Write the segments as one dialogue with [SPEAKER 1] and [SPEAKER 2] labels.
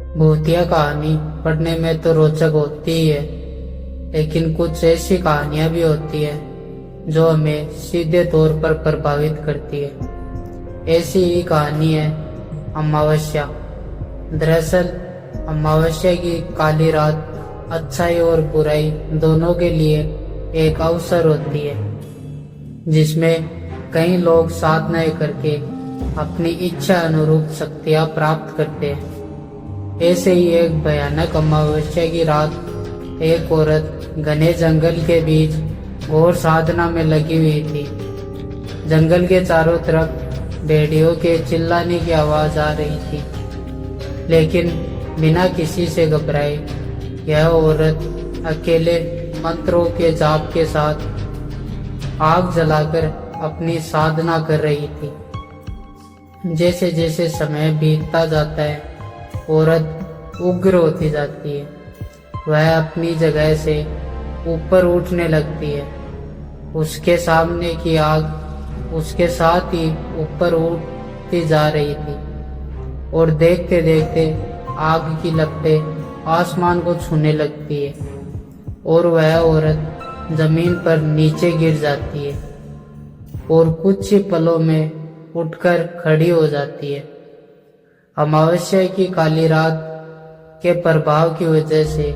[SPEAKER 1] भूतिया कहानी पढ़ने में तो रोचक होती ही है, लेकिन कुछ ऐसी कहानियां भी होती है जो हमें सीधे तौर पर प्रभावित करती है। ऐसी ही कहानी है अमावस्या। दरअसल अमावस्या की काली रात अच्छाई और बुराई दोनों के लिए एक अवसर होती है, जिसमें कई लोग साधना करके अपनी इच्छा अनुरूप शक्तियां प्राप्त करते हैं। ऐसे ही एक भयानक अमावस्या की रात एक औरत घने जंगल के बीच घोर साधना में लगी हुई थी। जंगल के चारों तरफ भेड़ियों के चिल्लाने की आवाज आ रही थी, लेकिन बिना किसी से घबराए यह औरत अकेले मंत्रों के जाप के साथ आग जलाकर अपनी साधना कर रही थी। जैसे जैसे समय बीतता जाता है, औरत उग्र होती जाती है। वह अपनी जगह से ऊपर उठने लगती है। उसके सामने की आग उसके साथ ही ऊपर उठती जा रही थी और देखते देखते आग की लपटें आसमान को छूने लगती है और वह औरत जमीन पर नीचे गिर जाती है और कुछ ही पलों में उठकर खड़ी हो जाती है। अमावस्या की काली रात के प्रभाव की वजह से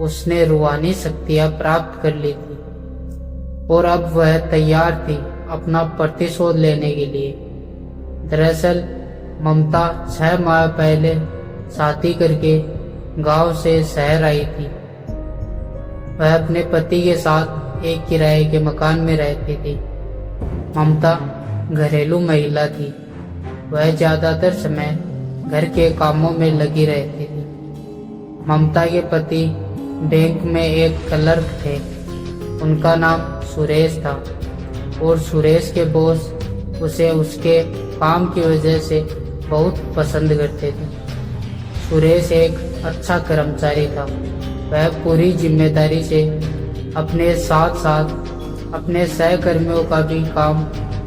[SPEAKER 1] उसने रूहानी शक्तियां प्राप्त कर ली थी और अब वह तैयार थी अपना प्रतिशोध लेने के लिए। दरअसल ममता 6 माह पहले शादी करके गांव से शहर आई थी। वह अपने पति के साथ एक किराए के मकान में रहती थी। ममता घरेलू महिला थी। वह ज्यादातर समय घर के कामों में लगी रहती थी। ममता के पति बैंक में एक क्लर्क थे। उनका नाम सुरेश था और सुरेश के बॉस उसे उसके काम की वजह से बहुत पसंद करते थे। सुरेश एक अच्छा कर्मचारी था। वह पूरी जिम्मेदारी से अपने साथ साथ अपने सहकर्मियों का भी काम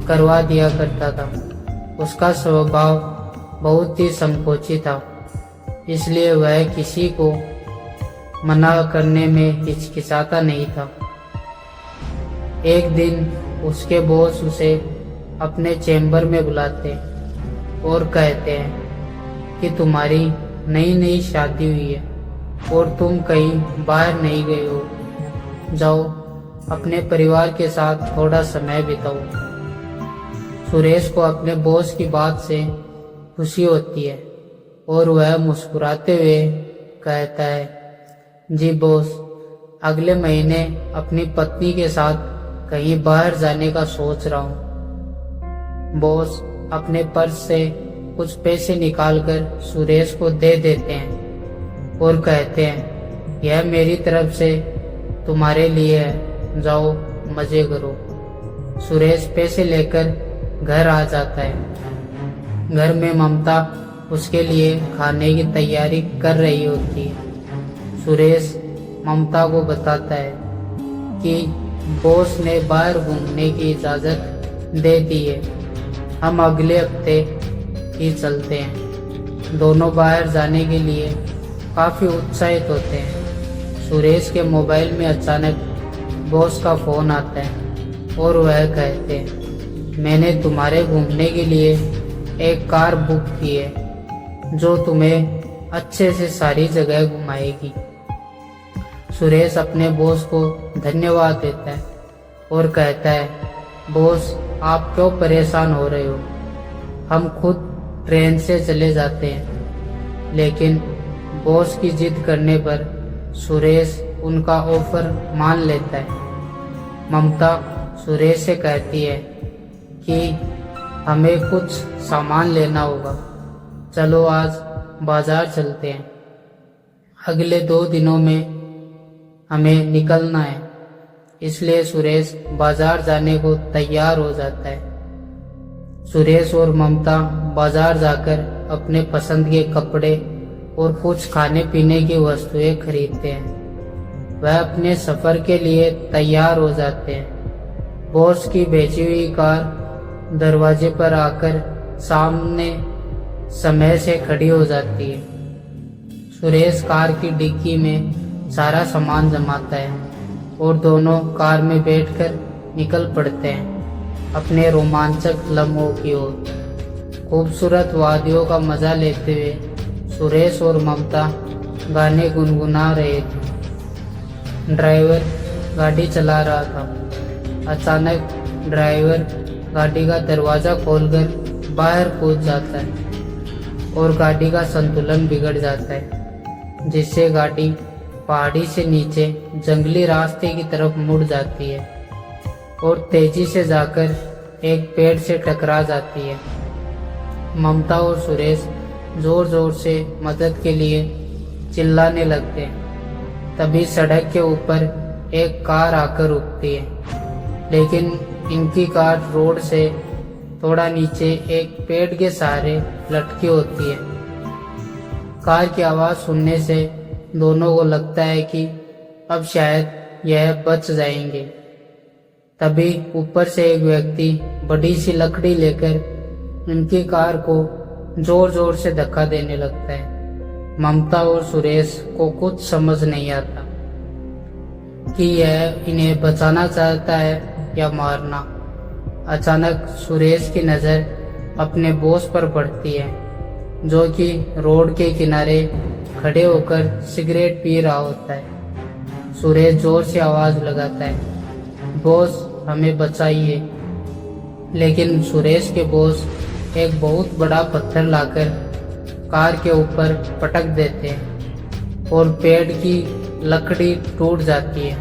[SPEAKER 1] करवा दिया करता था। उसका स्वभाव बहुत ही संकोची था, इसलिए वह किसी को मना करने में हिचकिचाता नहीं था। एक दिन उसके बॉस उसे अपने चैम्बर में बुलाते और कहते हैं कि तुम्हारी नई नई शादी हुई है और तुम कहीं बाहर नहीं गए हो। जाओ अपने परिवार के साथ थोड़ा समय बिताओ। सुरेश को अपने बॉस की बात से खुशी होती है और वह मुस्कुराते हुए कहता है, जी बॉस, अगले महीने अपनी पत्नी के साथ कहीं बाहर जाने का सोच रहा हूँ। बॉस अपने पर्स से कुछ पैसे निकालकर सुरेश को दे देते हैं और कहते हैं, यह मेरी तरफ से तुम्हारे लिए है, जाओ मजे करो। सुरेश पैसे लेकर घर आ जाता है। घर में ममता उसके लिए खाने की तैयारी कर रही होती है। सुरेश ममता को बताता है कि बॉस ने बाहर घूमने की इजाज़त दे दी है, हम अगले हफ्ते ही चलते हैं। दोनों बाहर जाने के लिए काफ़ी उत्साहित होते हैं। सुरेश के मोबाइल में अचानक बॉस का फ़ोन आता है और वह कहते हैं, मैंने तुम्हारे घूमने के लिए एक कार बुक की है जो तुम्हें अच्छे से सारी जगह घुमाएगी। सुरेश अपने बॉस को धन्यवाद देता है और कहता है, बॉस आप क्यों परेशान हो रहे हो, हम खुद ट्रेन से चले जाते हैं। लेकिन बॉस की जिद करने पर सुरेश उनका ऑफर मान लेता है। ममता सुरेश से कहती है कि हमें कुछ सामान लेना होगा, चलो आज बाजार चलते हैं। अगले 2 दिनों में हमें निकलना है, इसलिए सुरेश बाजार जाने को तैयार हो जाता है। सुरेश और ममता बाजार जाकर अपने पसंद के कपड़े और कुछ खाने पीने की वस्तुएं खरीदते हैं। वह अपने सफर के लिए तैयार हो जाते हैं। बॉस की भेजी हुई कार दरवाजे पर आकर सामने समय से खड़ी हो जाती है। सुरेश कार की डिक्की में सारा सामान जमाता है और दोनों कार में बैठकर निकल पड़ते हैं अपने रोमांचक लम्हों की ओर। खूबसूरत वादियों का मजा लेते हुए सुरेश और ममता गाने गुनगुना रहे थे। ड्राइवर गाड़ी चला रहा था। अचानक ड्राइवर गाड़ी का दरवाजा खोलकर बाहर कूद जाता है और गाड़ी का संतुलन बिगड़ जाता है, जिससे गाड़ी पहाड़ी से नीचे जंगली रास्ते की तरफ मुड़ जाती है और तेजी से जाकर एक पेड़ से टकरा जाती है। ममता और सुरेश जोर जोर से मदद के लिए चिल्लाने लगते हैं। तभी सड़क के ऊपर एक कार आकर रुकती है, लेकिन इनकी कार रोड से थोड़ा नीचे एक पेड़ के सहारे लटकी होती है। कार की आवाज सुनने से दोनों को लगता है कि अब शायद यह बच जाएंगे। तभी ऊपर से एक व्यक्ति बड़ी सी लकड़ी लेकर इनकी कार को जोर जोर से धक्का देने लगता है। ममता और सुरेश को कुछ समझ नहीं आता कि यह इन्हें बचाना चाहता है या मारना। अचानक सुरेश की नज़र अपने बॉस पर पड़ती है, जो कि रोड के किनारे खड़े होकर सिगरेट पी रहा होता है। सुरेश जोर से आवाज लगाता है, बॉस हमें बचाइए। लेकिन सुरेश के बॉस एक बहुत बड़ा पत्थर लाकर कार के ऊपर पटक देते हैं और पेड़ की लकड़ी टूट जाती है,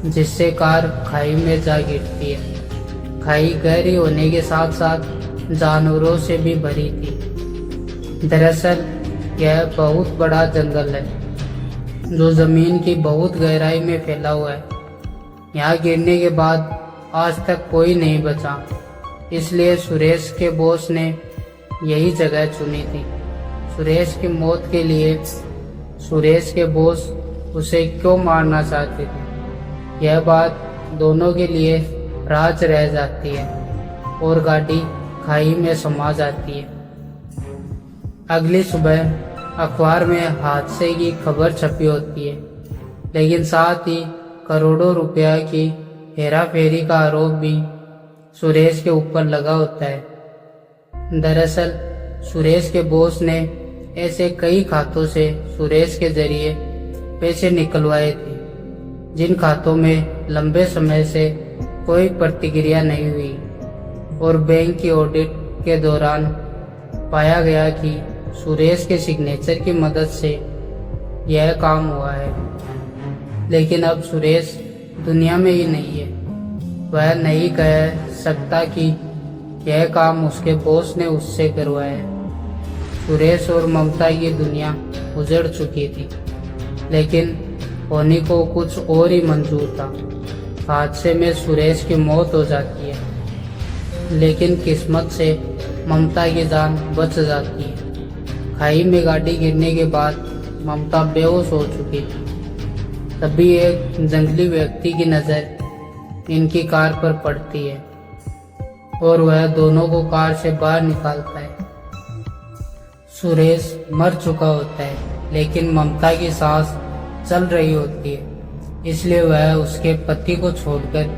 [SPEAKER 1] जिससे कार खाई में जा गिरती है। खाई गहरी होने के साथ साथ जानवरों से भी भरी थी। दरअसल यह बहुत बड़ा जंगल है, जो जमीन की बहुत गहराई में फैला हुआ है। यहाँ गिरने के बाद आज तक कोई नहीं बचा, इसलिए सुरेश के बॉस ने यही जगह चुनी थी। सुरेश की मौत के लिए सुरेश के बॉस उसे क्यों मारना चाहते थे, यह बात दोनों के लिए राज रह जाती है और गाड़ी खाई में समा जाती है। अगली सुबह अखबार में हादसे की खबर छपी होती है, लेकिन साथ ही करोड़ों रुपया की हेराफेरी का आरोप भी सुरेश के ऊपर लगा होता है। दरअसल सुरेश के बॉस ने ऐसे कई खातों से सुरेश के जरिए पैसे निकलवाए थे, जिन खातों में लंबे समय से कोई प्रतिक्रिया नहीं हुई और बैंक की ऑडिट के दौरान पाया गया कि सुरेश के सिग्नेचर की मदद से यह काम हुआ है। लेकिन अब सुरेश दुनिया में ही नहीं है। वह नहीं कह सकता कि यह काम उसके बॉस ने उससे करवाया है। सुरेश और ममता की दुनिया उजड़ चुकी थी, लेकिन होनी को कुछ और ही मंजूर था। हादसे में सुरेश की मौत हो जाती है, लेकिन किस्मत से ममता की जान बच जाती है। खाई में गाड़ी गिरने के बाद ममता बेहोश हो चुकी थी। तभी एक जंगली व्यक्ति की नज़र इनकी कार पर पड़ती है और वह दोनों को कार से बाहर निकालता है। सुरेश मर चुका होता है, लेकिन ममता की सांस चल रही होती है, इसलिए वह उसके पति को छोड़कर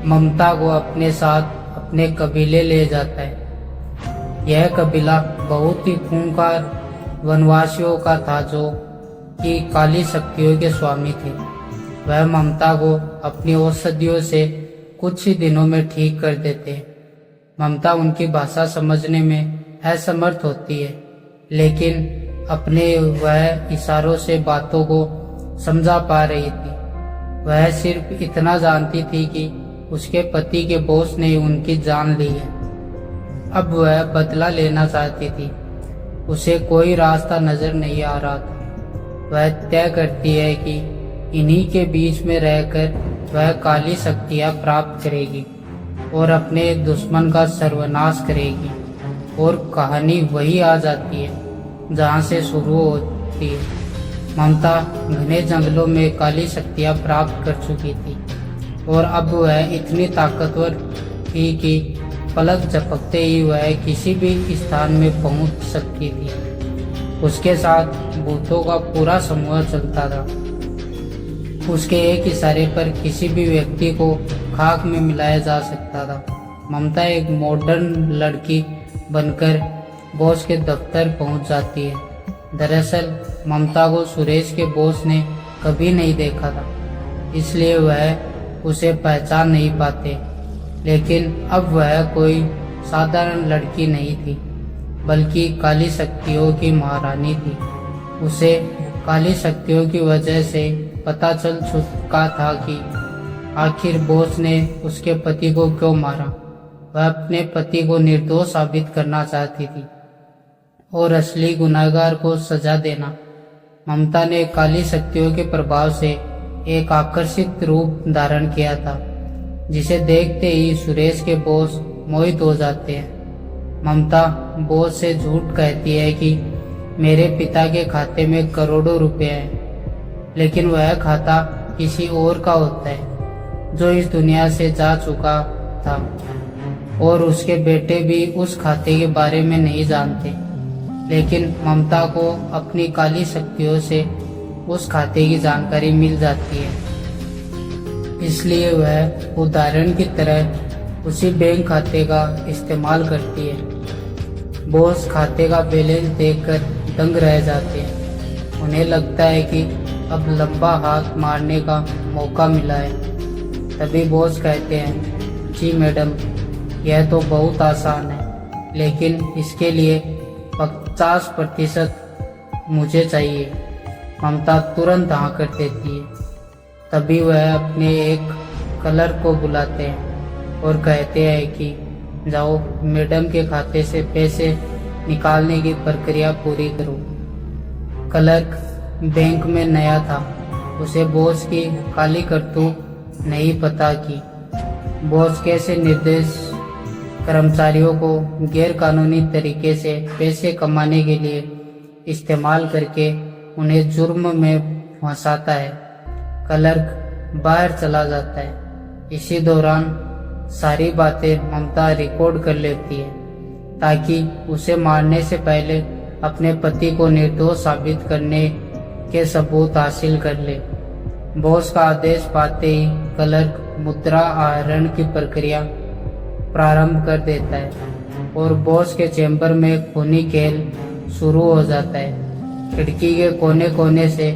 [SPEAKER 1] ममता को अपने साथ अपने कबीले ले जाता है। यह कबीला बहुत ही खूंखार वनवासियों का था, जो कि काली शक्तियों के स्वामी थे। वह ममता को अपनी औषधियों से कुछ ही दिनों में ठीक कर देते हैं। ममता उनकी भाषा समझने में असमर्थ होती है, लेकिन अपने वह इशारों से बातों को समझा पा रही थी। वह सिर्फ इतना जानती थी कि उसके पति के बॉस ने उनकी जान ली है। अब वह बदला लेना चाहती थी। उसे कोई रास्ता नजर नहीं आ रहा था। वह तय करती है कि इन्हीं के बीच में रहकर वह काली शक्तियाँ प्राप्त करेगी और अपने दुश्मन का सर्वनाश करेगी। और कहानी वही आ जाती है जहाँ से शुरू होती है। ममता घने जंगलों में काली शक्तियाँ प्राप्त कर चुकी थी और अब वह इतनी ताकतवर थी कि पलक झपकते ही वह किसी भी स्थान में पहुंच सकती थी। उसके साथ भूतों का पूरा समूह चलता था। उसके एक इशारे पर किसी भी व्यक्ति को खाक में मिलाया जा सकता था। ममता एक मॉडर्न लड़की बनकर बॉस के दफ्तर पहुंच जाती है। दरअसल ममता को सुरेश के बॉस ने कभी नहीं देखा था, इसलिए वह उसे पहचान नहीं पाते। लेकिन अब वह कोई साधारण लड़की नहीं थी, बल्कि काली शक्तियों की महारानी थी। उसे काली शक्तियों की वजह से पता चल चुका था कि आखिर बॉस ने उसके पति को क्यों मारा। वह अपने पति को निर्दोष साबित करना चाहती थी और असली गुनहगार को सजा देना। ममता ने काली शक्तियों के प्रभाव से एक आकर्षित रूप धारण किया था, जिसे देखते ही सुरेश के बॉस मोहित हो जाते हैं। ममता बॉस से झूठ कहती है कि मेरे पिता के खाते में करोड़ों रुपए हैं, लेकिन वह खाता किसी और का होता है जो इस दुनिया से जा चुका था, और उसके बेटे भी उस खाते के बारे में नहीं जानते। लेकिन ममता को अपनी काली शक्तियों से उस खाते की जानकारी मिल जाती है, इसलिए वह उदाहरण की तरह उसी बैंक खाते का इस्तेमाल करती है। बॉस खाते का बैलेंस देखकर दंग रह जाते हैं। उन्हें लगता है कि अब लंबा हाथ मारने का मौका मिला है। तभी बॉस कहते हैं, जी मैडम, यह तो बहुत आसान है, लेकिन इसके लिए 50% मुझे चाहिए। ममता तुरंत हाँ कर देती है। तभी वह अपने एक क्लर्क को बुलाते हैं और कहते हैं कि जाओ मैडम के खाते से पैसे निकालने की प्रक्रिया पूरी करो। क्लर्क बैंक में नया था, उसे बॉस की काली करतूत नहीं पता कि बॉस कैसे निर्देश कर्मचारियों को गैर कानूनी तरीके से पैसे कमाने के लिए इस्तेमाल करके उन्हें जुर्म में फंसाता है। क्लर्क बाहर चला जाता है। इसी दौरान सारी बातें ममता रिकॉर्ड कर लेती है, ताकि उसे मारने से पहले अपने पति को निर्दोष साबित करने के सबूत हासिल कर ले। बॉस का आदेश पाते ही क्लर्क मुद्रा आहरण की प्रक्रिया प्रारंभ कर देता है और बॉस के चैम्बर में खूनी खेल शुरू हो जाता है। खिड़की के कोने कोने से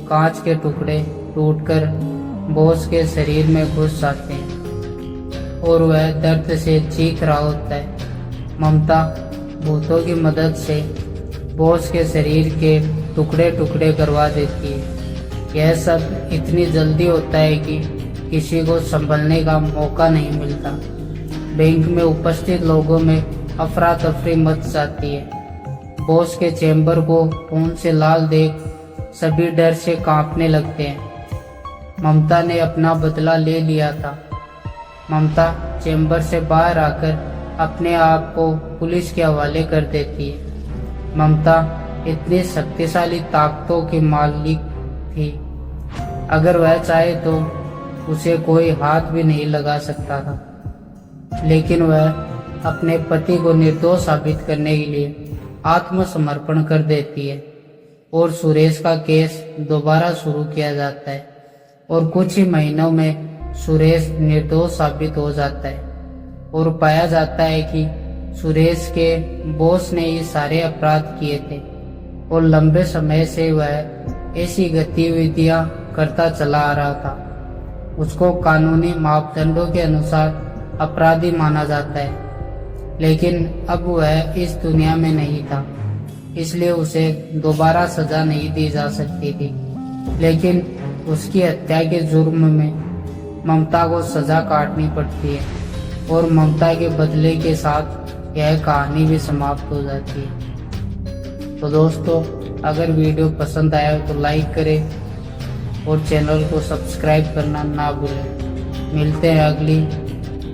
[SPEAKER 1] कांच के टुकड़े टूटकर बॉस के शरीर में घुस जाते हैं और वह दर्द से चीख रहा होता है। ममता भूतों की मदद से बॉस के शरीर के टुकड़े टुकड़े करवा देती है। यह सब इतनी जल्दी होता है कि किसी को संभलने का मौका नहीं मिलता। बैंक में उपस्थित लोगों में अफरा तफरी मच जाती है। बॉस के चैम्बर को खून से लाल देख सभी डर से कांपने लगते हैं। ममता ने अपना बदला ले लिया था। ममता चैम्बर से बाहर आकर अपने आप को पुलिस के हवाले कर देती है। ममता इतनी शक्तिशाली ताकतों की मालिक थी, अगर वह चाहे तो उसे कोई हाथ भी नहीं लगा सकता था। लेकिन वह अपने पति को निर्दोष साबित करने के लिए आत्मसमर्पण कर देती है और सुरेश का केस दोबारा शुरू किया जाता है और कुछ ही महीनों में सुरेश निर्दोष साबित हो जाता है और पाया जाता है कि सुरेश के बॉस ने ये सारे अपराध किए थे और लंबे समय से वह ऐसी गतिविधियां करता चला आ रहा था। उसको कानूनी मापदंडों के अनुसार अपराधी माना जाता है, लेकिन अब वह इस दुनिया में नहीं था, इसलिए उसे दोबारा सजा नहीं दी जा सकती थी। लेकिन उसकी हत्या के जुर्म में ममता को सजा काटनी पड़ती है और ममता के बदले के साथ यह कहानी भी समाप्त हो जाती है। तो दोस्तों, अगर वीडियो पसंद आया तो लाइक करें और चैनल को सब्सक्राइब करना ना भूलें। मिलते हैं अगली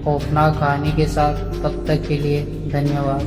[SPEAKER 1] खौफनाक कहानी के साथ, तब तक के लिए धन्यवाद।